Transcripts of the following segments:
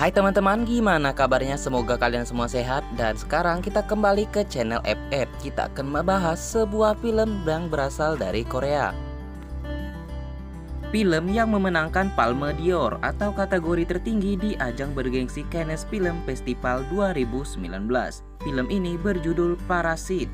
Hai teman-teman, gimana kabarnya? Semoga kalian semua sehat. Dan sekarang kita kembali ke channel FF. Kita akan membahas sebuah film yang berasal dari Korea. Film yang memenangkan Palme d'Or atau kategori tertinggi di ajang bergengsi Cannes Film Festival 2019. Film ini berjudul Parasit.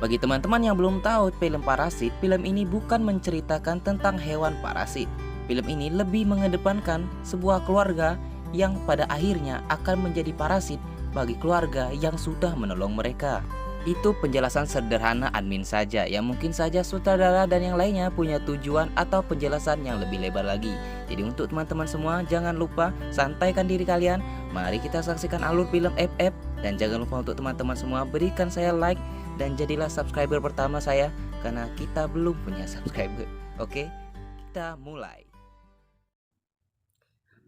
Bagi teman-teman yang belum tahu film Parasit, film ini bukan menceritakan tentang hewan parasit. Film ini lebih mengedepankan sebuah keluarga yang pada akhirnya akan menjadi parasit bagi keluarga yang sudah menolong mereka. Itu penjelasan sederhana admin saja, yang mungkin saja sutradara dan yang lainnya punya tujuan atau penjelasan yang lebih lebar lagi. Jadi untuk teman-teman semua, jangan lupa santaikan diri kalian. Mari kita saksikan alur film FF. Dan jangan lupa untuk teman-teman semua berikan saya like dan jadilah subscriber pertama saya, karena kita belum punya subscriber. Oke, kita mulai.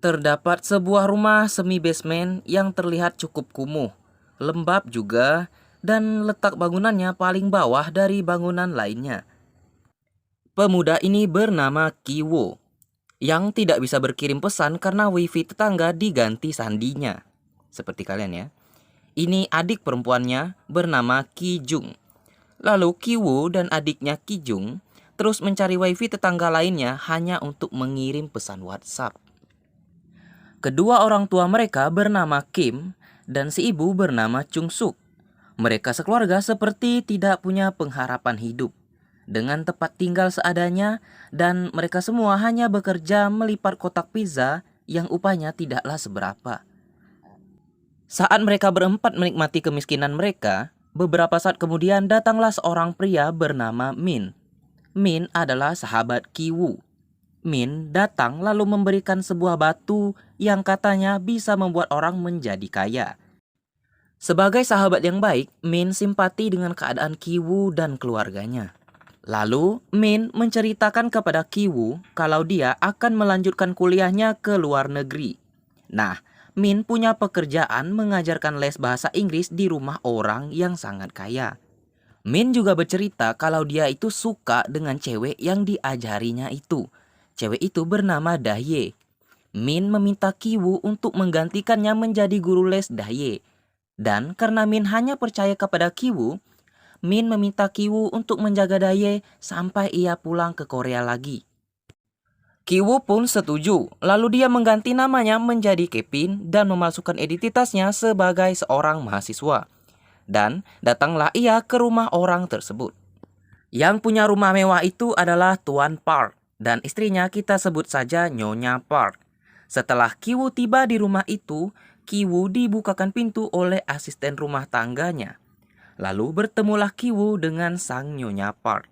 Terdapat sebuah rumah semi basement yang terlihat cukup kumuh, lembab juga, dan letak bangunannya paling bawah dari bangunan lainnya. Pemuda ini bernama Ki-woo, yang tidak bisa berkirim pesan karena wifi tetangga diganti sandinya. Seperti kalian ya. Ini adik perempuannya bernama Ki-jung. Lalu Ki-woo dan adiknya Ki-jung terus mencari wifi tetangga lainnya hanya untuk mengirim pesan WhatsApp. Kedua orang tua mereka bernama Kim dan si ibu bernama Chung Suk. Mereka sekeluarga seperti tidak punya pengharapan hidup, dengan tempat tinggal seadanya, dan mereka semua hanya bekerja melipat kotak pizza yang upahnya tidaklah seberapa. Saat mereka berempat menikmati kemiskinan mereka, beberapa saat kemudian datanglah seorang pria bernama Min. Min adalah sahabat Ki-woo. Min datang lalu memberikan sebuah batu yang katanya bisa membuat orang menjadi kaya. Sebagai sahabat yang baik, Min simpati dengan keadaan Ki-woo dan keluarganya. Lalu, Min menceritakan kepada Ki-woo kalau dia akan melanjutkan kuliahnya ke luar negeri. Nah, Min punya pekerjaan mengajarkan les bahasa Inggris di rumah orang yang sangat kaya. Min juga bercerita kalau dia itu suka dengan cewek yang diajarinya itu. Cewek itu bernama Dahye. Min meminta Ki-woo untuk menggantikannya menjadi guru les Dahye. Dan karena Min hanya percaya kepada Ki-woo, Min meminta Ki-woo untuk menjaga Dahye sampai ia pulang ke Korea lagi. Ki-woo pun setuju, lalu dia mengganti namanya menjadi Kevin dan memasukkan identitasnya sebagai seorang mahasiswa. Dan datanglah ia ke rumah orang tersebut. Yang punya rumah mewah itu adalah Tuan Park, dan istrinya kita sebut saja Nyonya Park. Setelah Ki-woo tiba di rumah itu, Ki-woo dibukakan pintu oleh asisten rumah tangganya. Lalu bertemulah Ki-woo dengan sang Nyonya Park.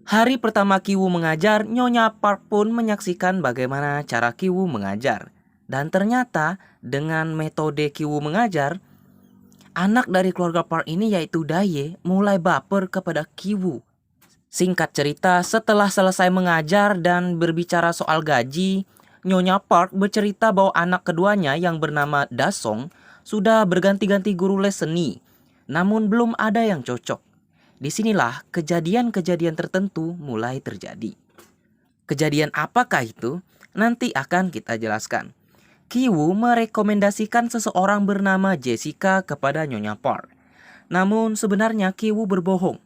Hari pertama Ki-woo mengajar, Nyonya Park pun menyaksikan bagaimana cara Ki-woo mengajar. Dan ternyata dengan metode Ki-woo mengajar, anak dari keluarga Park ini yaitu Dahye mulai baper kepada Ki-woo. Singkat cerita, setelah selesai mengajar dan berbicara soal gaji, Nyonya Park bercerita bahwa anak keduanya yang bernama Da-song sudah berganti-ganti guru les seni, namun belum ada yang cocok. Disinilah kejadian-kejadian tertentu mulai terjadi. Kejadian apakah itu? Nanti akan kita jelaskan. Ki-woo merekomendasikan seseorang bernama Jessica kepada Nyonya Park. Namun sebenarnya Ki-woo berbohong.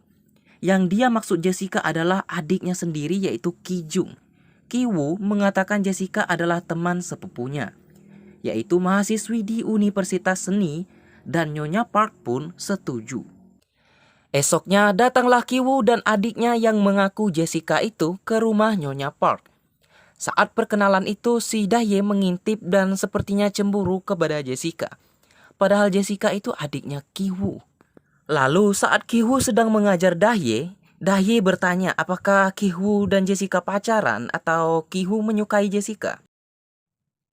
Yang dia maksud Jessica adalah adiknya sendiri yaitu Ki-jung. Ki-woo mengatakan Jessica adalah teman sepupunya, yaitu mahasiswi di Universitas Seni, dan Nyonya Park pun setuju. Esoknya datanglah Ki-woo dan adiknya yang mengaku Jessica itu ke rumah Nyonya Park. Saat perkenalan itu si Dahye mengintip dan sepertinya cemburu kepada Jessica. Padahal Jessica itu adiknya Ki-woo. Lalu saat Ki-woo sedang mengajar Dahye, Dahye bertanya apakah Ki-woo dan Jessica pacaran atau Ki-woo menyukai Jessica.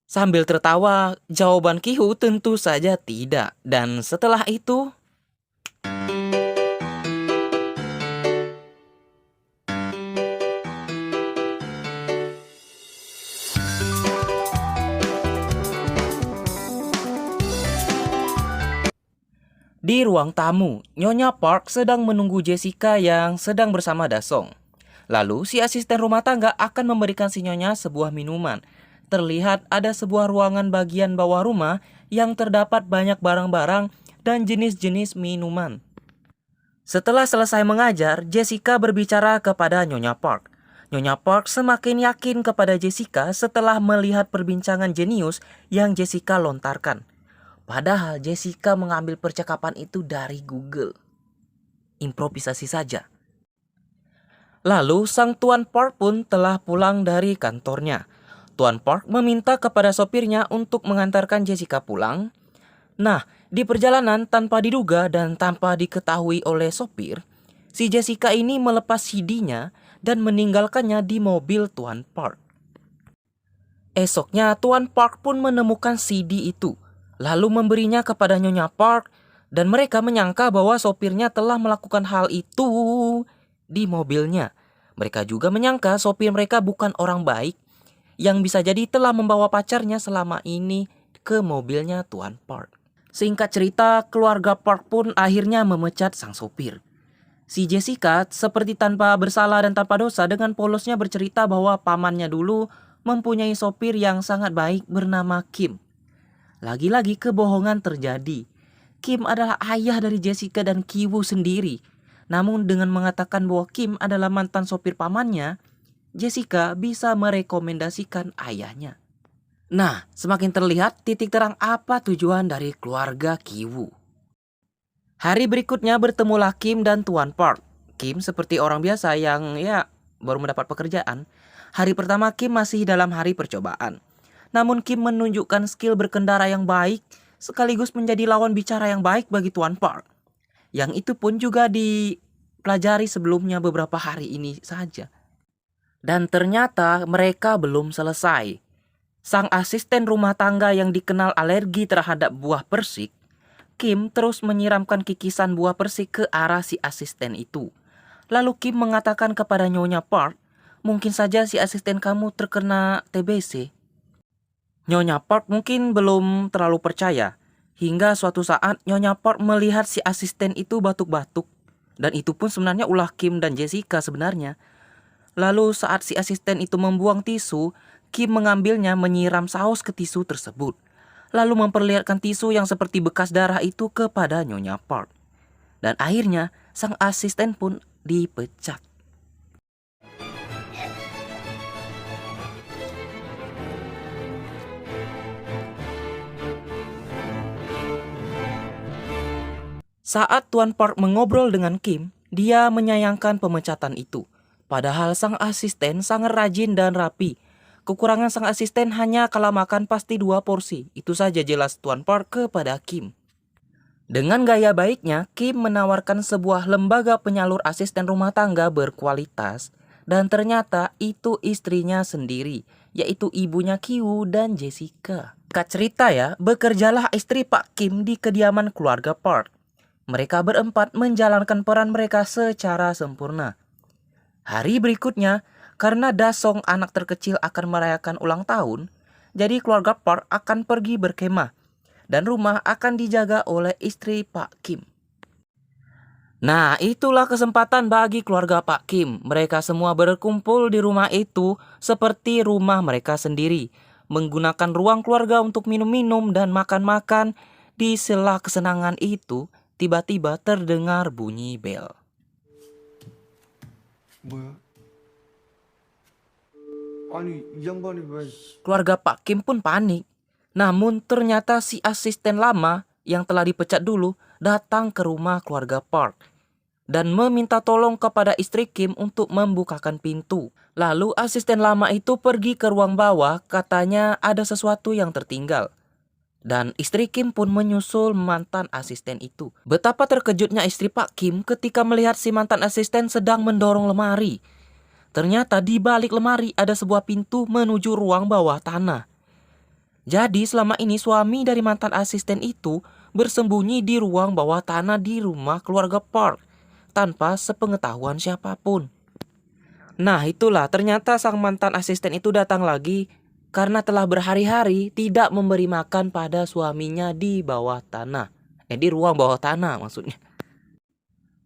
Sambil tertawa, jawaban Ki-woo tentu saja tidak. Dan setelah itu, di ruang tamu, Nyonya Park sedang menunggu Jessica yang sedang bersama Da-song. Lalu si asisten rumah tangga akan memberikan si Nyonya sebuah minuman. terlihat ada sebuah ruangan bagian bawah rumah yang terdapat banyak barang-barang dan jenis-jenis minuman. Setelah selesai mengajar, Jessica berbicara kepada Nyonya Park. Nyonya Park semakin yakin kepada Jessica setelah melihat perbincangan jenius yang Jessica lontarkan. Padahal Jessica mengambil percakapan itu dari Google. Improvisasi saja. Lalu sang Tuan Park pun telah pulang dari kantornya. Tuan Park meminta kepada sopirnya untuk mengantarkan Jessica pulang. Nah, di perjalanan tanpa diduga dan tanpa diketahui oleh sopir, si Jessica ini melepas CD-nya dan meninggalkannya di mobil Tuan Park. Esoknya Tuan Park pun menemukan CD itu, lalu memberinya kepada Nyonya Park, dan mereka menyangka bahwa sopirnya telah melakukan hal itu di mobilnya. Mereka juga menyangka sopir mereka bukan orang baik yang bisa jadi telah membawa pacarnya selama ini ke mobilnya Tuan Park. Singkat cerita, keluarga Park pun akhirnya memecat sang sopir. Si Jessica seperti tanpa bersalah dan tanpa dosa dengan polosnya bercerita bahwa pamannya dulu mempunyai sopir yang sangat baik bernama Kim. Lagi-lagi kebohongan terjadi. Kim adalah ayah dari Jessica dan Kiwoo sendiri. Namun dengan mengatakan bahwa Kim adalah mantan sopir pamannya, Jessica bisa merekomendasikan ayahnya. Nah, semakin terlihat titik terang apa tujuan dari keluarga Kiwoo. Hari berikutnya bertemulah Kim dan Tuan Park. Kim seperti orang biasa yang baru mendapat pekerjaan. Hari pertama Kim masih dalam hari percobaan. Namun Kim menunjukkan skill berkendara yang baik sekaligus menjadi lawan bicara yang baik bagi Tuan Park. Yang itu pun juga dipelajari sebelumnya beberapa hari ini saja. Dan ternyata mereka belum selesai. Sang asisten rumah tangga yang dikenal alergi terhadap buah persik, Kim terus menyiramkan kikisan buah persik ke arah si asisten itu. Lalu Kim mengatakan kepada Nyonya Park, mungkin saja si asisten kamu terkena TBC. Nyonya Park mungkin belum terlalu percaya. Hingga suatu saat Nyonya Park melihat si asisten itu batuk-batuk. Dan itu pun sebenarnya ulah Kim dan Jessica sebenarnya. Lalu saat si asisten itu membuang tisu, Kim mengambilnya menyiram saus ke tisu tersebut. Lalu memperlihatkan tisu yang seperti bekas darah itu kepada Nyonya Park. Dan akhirnya sang asisten pun dipecat. Saat Tuan Park mengobrol dengan Kim, dia menyayangkan pemecatan itu. Padahal sang asisten sangat rajin dan rapi. Kekurangan sang asisten hanya kala makan pasti 2 porsi. Itu saja jelas Tuan Park kepada Kim. Dengan gaya baiknya, Kim menawarkan sebuah lembaga penyalur asisten rumah tangga berkualitas. Dan ternyata itu istrinya sendiri, yaitu ibunya Kiwoo dan Jessica. Kak cerita bekerjalah istri Pak Kim di kediaman keluarga Park. Mereka berempat menjalankan peran mereka secara sempurna. Hari berikutnya, karena Dasong anak terkecil akan merayakan ulang tahun, jadi keluarga Park akan pergi berkemah dan rumah akan dijaga oleh istri Pak Kim. Nah, itulah kesempatan bagi keluarga Pak Kim. Mereka semua berkumpul di rumah itu seperti rumah mereka sendiri, menggunakan ruang keluarga untuk minum-minum dan makan-makan. Di sela kesenangan itu, tiba-tiba terdengar bunyi bel. 뭐야? 아니 이 양반이 왜? Keluarga Pak Kim pun panik. Namun ternyata si asisten lama yang telah dipecat dulu datang ke rumah keluarga Park dan meminta tolong kepada istri Kim untuk membukakan pintu. Lalu asisten lama itu pergi ke ruang bawah, katanya ada sesuatu yang tertinggal. Dan istri Kim pun menyusul mantan asisten itu. Betapa terkejutnya istri Pak Kim ketika melihat si mantan asisten sedang mendorong lemari. Ternyata di balik lemari ada sebuah pintu menuju ruang bawah tanah. Jadi selama ini suami dari mantan asisten itu bersembunyi di ruang bawah tanah di rumah keluarga Park tanpa sepengetahuan siapapun. Nah itulah, ternyata sang mantan asisten itu datang lagi karena telah berhari-hari tidak memberi makan pada suaminya di bawah tanah. Di ruang bawah tanah maksudnya.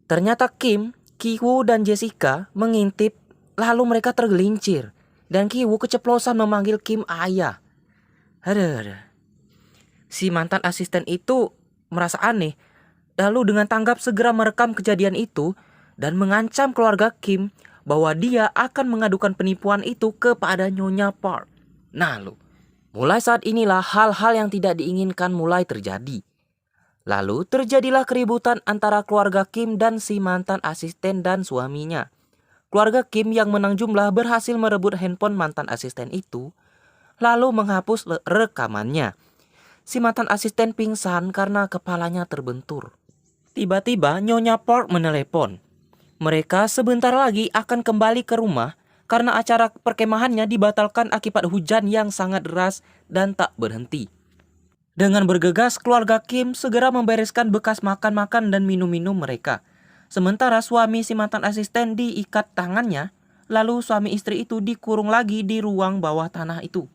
Ternyata Kim, Kiwoo dan Jessica mengintip, lalu mereka tergelincir. Dan Ki-woo keceplosan memanggil Kim ayah. Aduh. Si mantan asisten itu merasa aneh. Lalu dengan tanggap segera merekam kejadian itu dan mengancam keluarga Kim bahwa dia akan mengadukan penipuan itu kepada Nyonya Park. Nah mulai saat inilah hal-hal yang tidak diinginkan mulai terjadi. Lalu terjadilah keributan antara keluarga Kim dan si mantan asisten dan suaminya. Keluarga Kim yang menang jumlah berhasil merebut handphone mantan asisten itu, lalu menghapus rekamannya. Si mantan asisten pingsan karena kepalanya terbentur. Tiba-tiba Nyonya Park menelepon. Mereka sebentar lagi akan kembali ke rumah karena acara perkemahannya dibatalkan akibat hujan yang sangat deras dan tak berhenti. Dengan bergegas, keluarga Kim segera membereskan bekas makan-makan dan minum-minum mereka. Sementara suami si mantan asisten diikat tangannya, lalu suami istri itu dikurung lagi di ruang bawah tanah itu.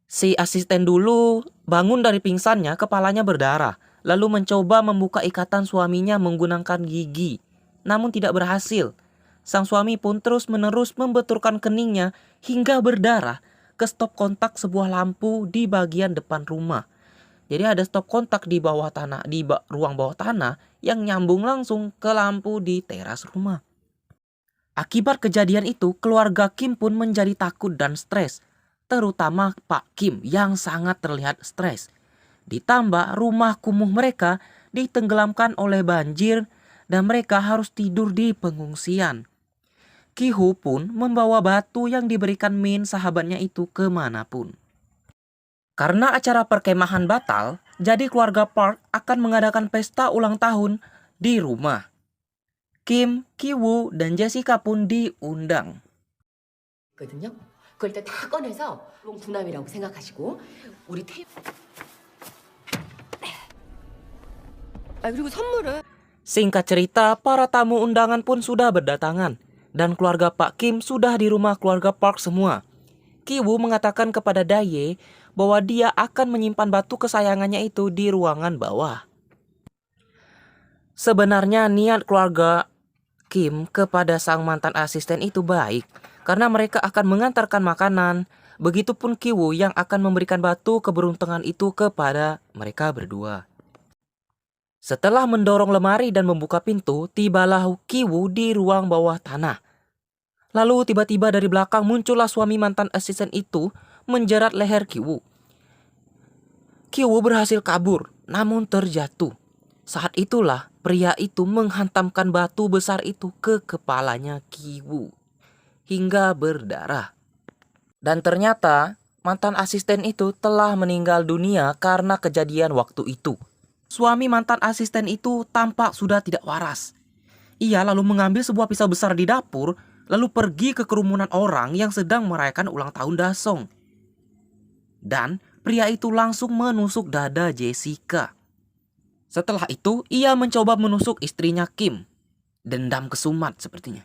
Si asisten dulu bangun dari pingsannya, kepalanya berdarah, lalu mencoba membuka ikatan suaminya menggunakan gigi, namun tidak berhasil. Sang suami pun terus-menerus membenturkan keningnya hingga berdarah ke stop kontak sebuah lampu di bagian depan rumah. Jadi ada stop kontak di bawah tanah, di ruang bawah tanah yang nyambung langsung ke lampu di teras rumah. Akibat kejadian itu, keluarga Kim pun menjadi takut dan stres, terutama Pak Kim yang sangat terlihat stres. Ditambah rumah kumuh mereka ditenggelamkan oleh banjir dan mereka harus tidur di pengungsian. Ki-hoo pun membawa batu yang diberikan Min sahabatnya itu kemanapun. Karena acara perkemahan batal, jadi keluarga Park akan mengadakan pesta ulang tahun di rumah. Kim, Ki-woo, dan Jessica pun diundang. 거든요. 그걸 때 다 꺼내서 부남이라고 생각하시고 우리 그리고 선물은 Singkat cerita, para tamu undangan pun sudah berdatangan dan keluarga Pak Kim sudah di rumah keluarga Park semua. Ki-woo mengatakan kepada Daye bahwa dia akan menyimpan batu kesayangannya itu di ruangan bawah. Sebenarnya niat keluarga Kim kepada sang mantan asisten itu baik karena mereka akan mengantarkan makanan. Begitupun Ki-woo yang akan memberikan batu keberuntungan itu kepada mereka berdua. Setelah mendorong lemari dan membuka pintu, tibalah Ki-woo di ruang bawah tanah. Lalu tiba-tiba dari belakang muncullah suami mantan asisten itu menjerat leher Ki-woo. Ki-woo berhasil kabur, namun terjatuh. Saat itulah pria itu menghantamkan batu besar itu ke kepalanya Ki-woo hingga berdarah. Dan ternyata mantan asisten itu telah meninggal dunia karena kejadian waktu itu. Suami mantan asisten itu tampak sudah tidak waras. Ia lalu mengambil sebuah pisau besar di dapur, lalu pergi ke kerumunan orang yang sedang merayakan ulang tahun Dasong. Dan pria itu langsung menusuk dada Jessica. Setelah itu, ia mencoba menusuk istrinya Kim. Dendam kesumat sepertinya.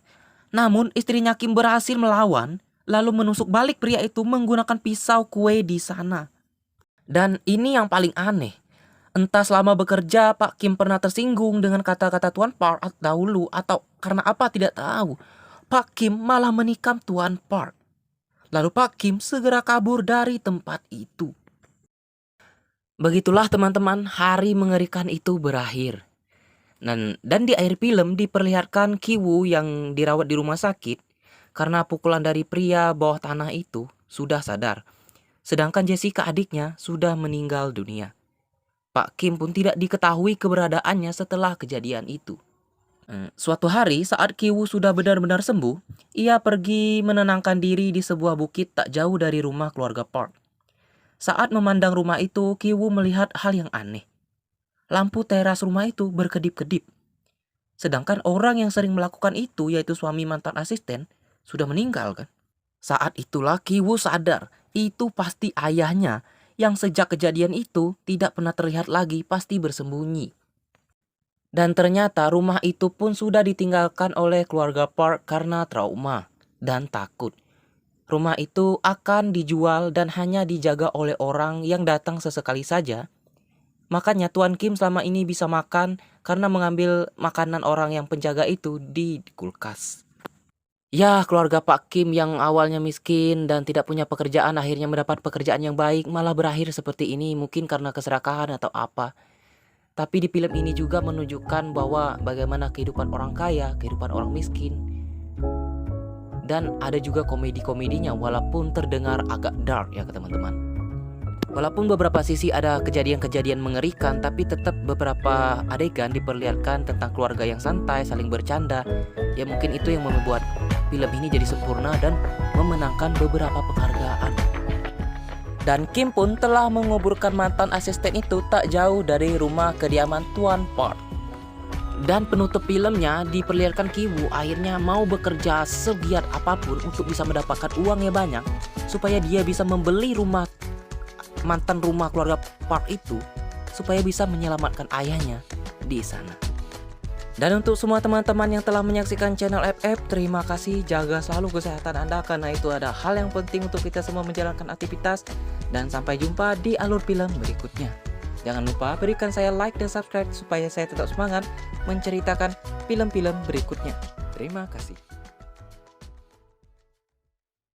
Namun istrinya Kim berhasil melawan, lalu menusuk balik pria itu menggunakan pisau kue di sana. Dan ini yang paling aneh. Entah selama bekerja Pak Kim pernah tersinggung dengan kata-kata Tuan Park dahulu atau karena apa tidak tahu. Pak Kim malah menikam Tuan Park. Lalu Pak Kim segera kabur dari tempat itu. Begitulah teman-teman, hari mengerikan itu berakhir. Dan di akhir film diperlihatkan Ki-woo yang dirawat di rumah sakit karena pukulan dari pria bawah tanah itu sudah sadar. Sedangkan Jessica adiknya sudah meninggal dunia. Pak Kim pun tidak diketahui keberadaannya setelah kejadian itu. Suatu hari saat Ki-woo sudah benar-benar sembuh, ia pergi menenangkan diri di sebuah bukit tak jauh dari rumah keluarga Park. Saat memandang rumah itu, Ki-woo melihat hal yang aneh. Lampu teras rumah itu berkedip-kedip. Sedangkan orang yang sering melakukan itu, yaitu suami mantan asisten, sudah meninggal kan. Saat itulah Ki-woo sadar, itu pasti ayahnya yang sejak kejadian itu tidak pernah terlihat lagi, pasti bersembunyi. Dan ternyata rumah itu pun sudah ditinggalkan oleh keluarga Park karena trauma dan takut. Rumah itu akan dijual dan hanya dijaga oleh orang yang datang sesekali saja. Makanya Tuan Kim selama ini bisa makan karena mengambil makanan orang yang penjaga itu di kulkas. Ya, keluarga Pak Kim yang awalnya miskin dan tidak punya pekerjaan akhirnya mendapat pekerjaan yang baik malah berakhir seperti ini mungkin karena keserakahan atau apa. Tapi di film ini juga menunjukkan bahwa bagaimana kehidupan orang kaya, kehidupan orang miskin. Dan ada juga komedi-komedinya walaupun terdengar agak dark ya teman-teman. Walaupun beberapa sisi ada kejadian-kejadian mengerikan, tapi tetap beberapa adegan diperlihatkan tentang keluarga yang santai, saling bercanda. Ya mungkin itu yang membuat film ini jadi sempurna dan memenangkan beberapa penghargaan. Dan Kim pun telah menguburkan mantan asisten itu tak jauh dari rumah kediaman Tuan Park. Dan penutup filmnya diperlihatkan Ki-woo akhirnya mau bekerja segiat apapun untuk bisa mendapatkan uangnya banyak supaya dia bisa membeli mantan rumah keluarga Park itu supaya bisa menyelamatkan ayahnya di sana. Dan untuk semua teman-teman yang telah menyaksikan channel FF, terima kasih. Jaga selalu kesehatan Anda karena itu ada hal yang penting untuk kita semua menjalankan aktivitas. Dan sampai jumpa di alur film berikutnya. Jangan lupa berikan saya like dan subscribe supaya saya tetap semangat menceritakan film-film berikutnya. Terima kasih.